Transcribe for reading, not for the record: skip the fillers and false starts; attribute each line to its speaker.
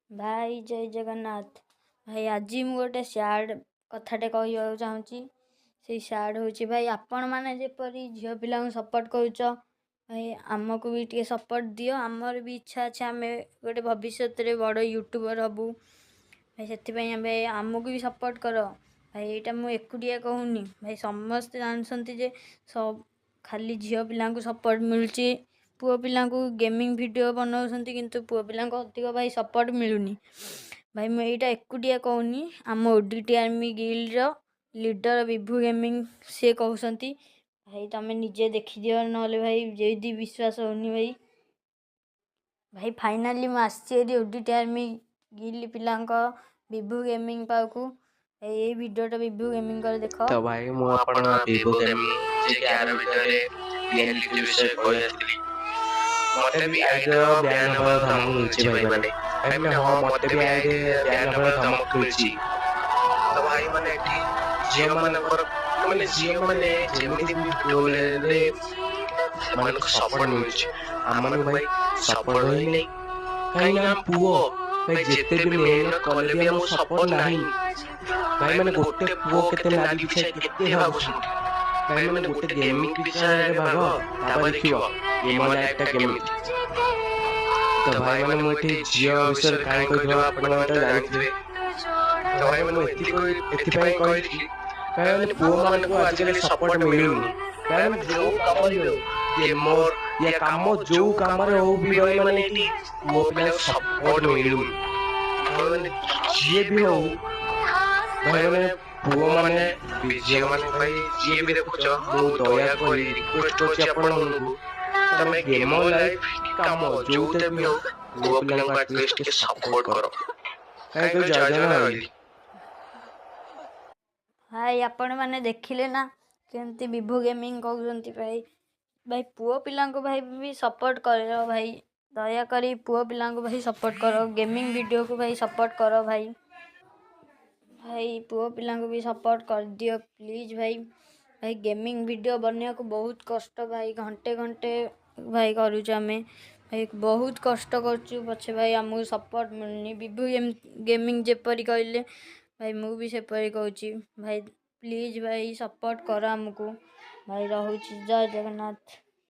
Speaker 1: भाई जय जगन्नाथ। भाई आज मु गोटे सैड कथाटे कहवाक चाहूँगी। से सैड हूँ भाई आपण मैंने जपरी झील पिला सपोर्ट करुच भाई आमको भी टे सपोर्ट दियो। आमर भी इच्छा अच्छे आम गोटे भविष्य बड़ यूट्यूबर हबू भाई से आमको भी सपोर्ट कर भाई। यहाँ मुझे एकुटिया कहूनी भाई समस्ते जानते जे सब खाली झील पिला सपोर्ट मिलूँ। पुओ पिला गेमिंग वीडियो बनाउछंती किंतु पुओ पिला अधिक भाई सपोर्ट मिलूनी भाई। मुझे यहाँ एकुटिया कहूनी आम ओडीटी आर्मी गिल्ड लीडर विभू गेमिंग सी कहते भाई तुम निजे देखी दियो ना भाई जदि विश्वास होनी भाई। भाई फाइनाली मुझे ओडीटी आर्मी गिल्ड पिला विभू गेमिंग पाकू ये वीडियोटा विभू गेमिंग कर देख।
Speaker 2: तो भाई मु आपण विभू गेमिंग जे के आर भितरे रियलिटी विषय कहैथली मते भी आइडिया ब्यान हबा धमक मिलछि भाई माने भाई माने हां मते भी आइडिया ब्यान हबा धमक मिलछि। तो भाई माने एठी जियो माने जेमिति भी टोले माने सपोर्ट मिलछि आमन भाई सपोर्ट होई नै काई ना पुओ भाई जेते भी मेहनत कले भी हम सपोर्ट नाही भाई माने गोटे पुओ केते नाली पिछे केते भाबुछंती भाई माने गोटे गेमिंग पिछे भागो ताबा देखियो गेम लाइफ ता केमिति। तो भाई माने मोटे जियो विषय काई कहबा आपण माने जानिथिबे। तो भाई माने एथि पई कहली काई माने पुओ माने को आजकल सपोर्ट मिलुनी भाई माने जो काम हो गेमर या काम जो काम रे हो भी भाई माने एटी पुओ पिला सपोर्ट मिलुनी माने जे भी हो भाई माने पुओ माने जे माने भाई जे भी देखुछ मु दया करी रिक्वेस्ट करछि आपण मानकू तमे गेम लाइफ काम जोते भी हो पुओ पिला को एटलीस्ट के सपोर्ट करो काई को जाजना होली।
Speaker 1: भाई आपण मैंने देखिले ना केमती विभू गेमिंग कहते भाई भाई पुओ पिला भाई भी सपोर्ट करो भाई दया करी पुओ पिला भाई सपोर्ट करो गेमिंग वीडियो को भाई सपोर्ट करो भाई। भाई पुओ पिला भी सपोर्ट कर दियो प्लीज भाई। भाई गेमिंग वीडियो बनने को बहुत कष्ट भाई घंटे घंटे भाई करूँ आम भाई बहुत कष्ट करुँ पछे भाई आमको सपोर्ट मिलनी विभू गेमिंग जेपरी कहले भाई मु भी सेपरी कहूँ भाई प्लीज भाई सपोर्ट कर आमको भाई। रहूँ जय जगन्नाथ।